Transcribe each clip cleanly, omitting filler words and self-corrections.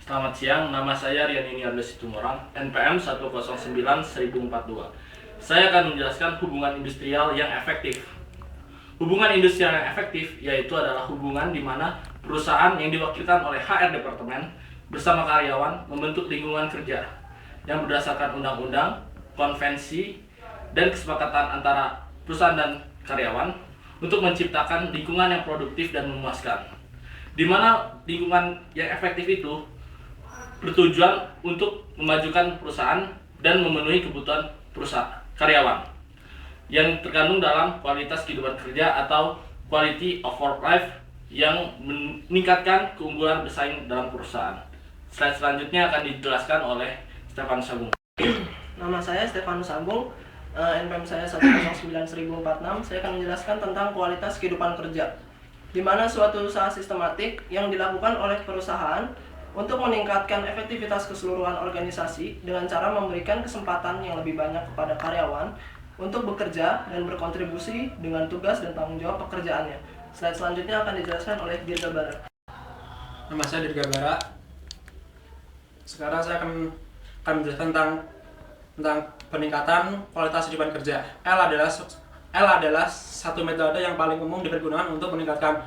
Selamat siang, nama saya Rianini Ardes Situmorang, NPM 109-1042. Saya akan menjelaskan hubungan industrial yang efektif. Hubungan industrial yang efektif yaitu adalah hubungan di mana perusahaan yang diwakilkan oleh HR Departemen bersama karyawan membentuk lingkungan kerja yang berdasarkan undang-undang, konvensi, dan kesepakatan antara perusahaan dan karyawan untuk menciptakan lingkungan yang produktif dan memuaskan. Di mana lingkungan yang efektif itu bertujuan untuk memajukan perusahaan dan memenuhi kebutuhan perusahaan karyawan yang terkandung dalam kualitas kehidupan kerja atau quality of work life yang meningkatkan keunggulan bersaing dalam perusahaan. Slide selanjutnya akan dijelaskan oleh Stefanus Agung. Nama saya Stefanus Agung, NPM saya 109-1046. Saya akan menjelaskan tentang kualitas kehidupan kerja, di mana suatu usaha sistematik yang dilakukan oleh perusahaan untuk meningkatkan efektivitas keseluruhan organisasi dengan cara memberikan kesempatan yang lebih banyak kepada karyawan untuk bekerja dan berkontribusi dengan tugas dan tanggung jawab pekerjaannya. Slide selanjutnya akan dijelaskan oleh Dirga Bara. Nama saya Dirga Bara. Sekarang saya akan menjelaskan tentang peningkatan kualitas kehidupan kerja. L adalah satu metode yang paling umum dipergunakan untuk meningkatkan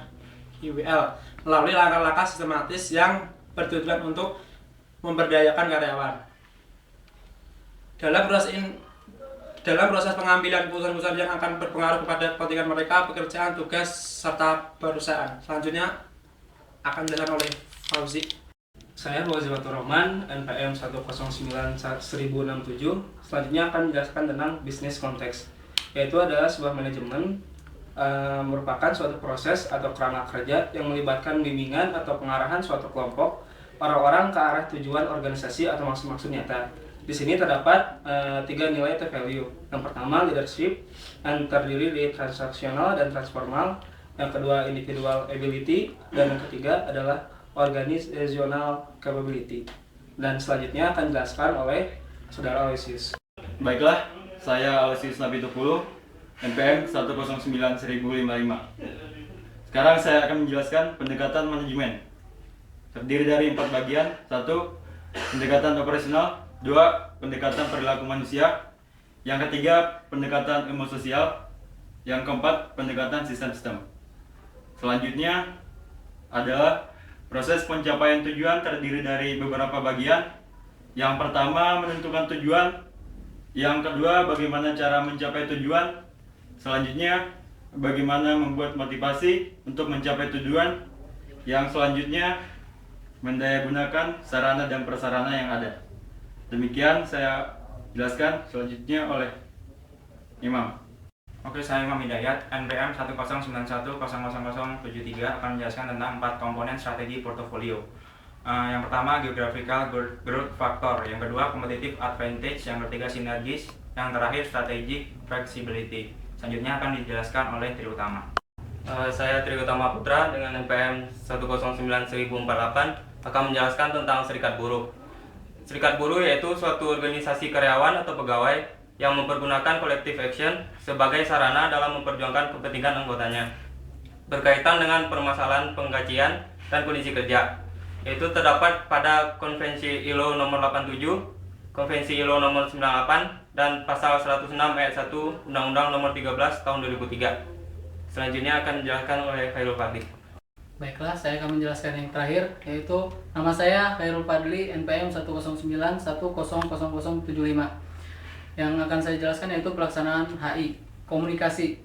IWL melalui langkah-langkah sistematis yang bertujuan untuk memberdayakan karyawan. Dalam proses pengambilan keputusan-keputusan yang akan berpengaruh kepada kepentingan mereka, pekerjaan, tugas, serta perusahaan. Selanjutnya akan dijelaskan oleh Fauzi. Saya Fauzi Faturrahman, NPM 109-1067. Selanjutnya akan menjelaskan tentang bisnis konteks, yaitu adalah sebuah manajemen merupakan suatu proses atau kerangka kerja yang melibatkan bimbingan atau pengarahan suatu kelompok orang-orang ke arah tujuan organisasi atau maksud-maksud nyata. Di sini terdapat 3 nilai T-value. Yang pertama leadership, yang terdiri dari transaksional dan transformal. Yang kedua individual ability, dan yang ketiga adalah organizational capability. Dan selanjutnya akan dijelaskan oleh Saudara Aloysius. Baiklah, saya Aloysius Nabitupulu, NPM 109-1055. Sekarang saya akan menjelaskan pendekatan manajemen. Terdiri dari 4 bagian. 1. Pendekatan operasional. 2. Pendekatan perilaku manusia. Yang ketiga, pendekatan emososial. Yang keempat, pendekatan sistem-sistem. Selanjutnya adalah proses pencapaian tujuan terdiri dari beberapa bagian. Yang pertama, menentukan tujuan. Yang kedua, bagaimana cara mencapai tujuan. Selanjutnya, bagaimana membuat motivasi untuk mencapai tujuan. Yang selanjutnya, mendayagunakan sarana dan prasarana yang ada. Demikian saya jelaskan, selanjutnya oleh Imam. Oke, saya Imam Hidayat, NPM 109100073 akan menjelaskan tentang 4 komponen strategi portofolio. Yang pertama, geographical growth factor. Yang kedua, competitive advantage. Yang ketiga, synergis. Yang terakhir, strategic flexibility. Selanjutnya akan dijelaskan oleh Tri Utama. Saya Tri Utama Putra dengan NPM 1091048 akan menjelaskan tentang serikat buruh. Serikat buruh yaitu suatu organisasi karyawan atau pegawai yang mempergunakan collective action sebagai sarana dalam memperjuangkan kepentingan anggotanya berkaitan dengan permasalahan penggajian dan kondisi kerja, yaitu terdapat pada Konvensi ILO nomor 87, Konvensi ILO nomor 98, dan pasal 106 ayat 1 Undang-Undang nomor 13 tahun 2003. Selanjutnya akan dijelaskan oleh Khairul Fadli. Baiklah, saya akan menjelaskan yang terakhir, yaitu nama saya Khairul Fadli, NPM 109100075. Yang akan saya jelaskan yaitu pelaksanaan HI, komunikasi,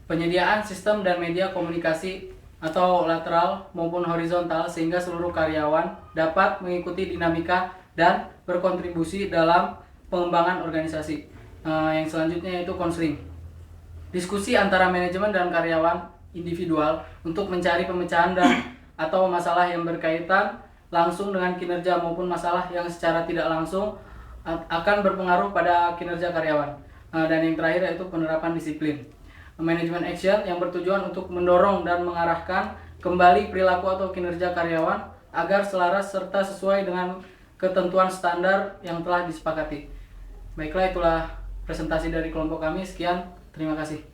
penyediaan sistem dan media komunikasi atau lateral maupun horizontal sehingga seluruh karyawan dapat mengikuti dinamika dan berkontribusi dalam pengembangan organisasi. Yang selanjutnya yaitu konseling, diskusi antara manajemen dan karyawan individual untuk mencari pemecahan dan atau masalah yang berkaitan langsung dengan kinerja maupun masalah yang secara tidak langsung akan berpengaruh pada kinerja karyawan. Dan yang terakhir yaitu penerapan disiplin. Manajemen action yang bertujuan untuk mendorong dan mengarahkan kembali perilaku atau kinerja karyawan agar selaras serta sesuai dengan ketentuan standar yang telah disepakati. Baiklah, itulah presentasi dari kelompok kami. Sekian, terima kasih.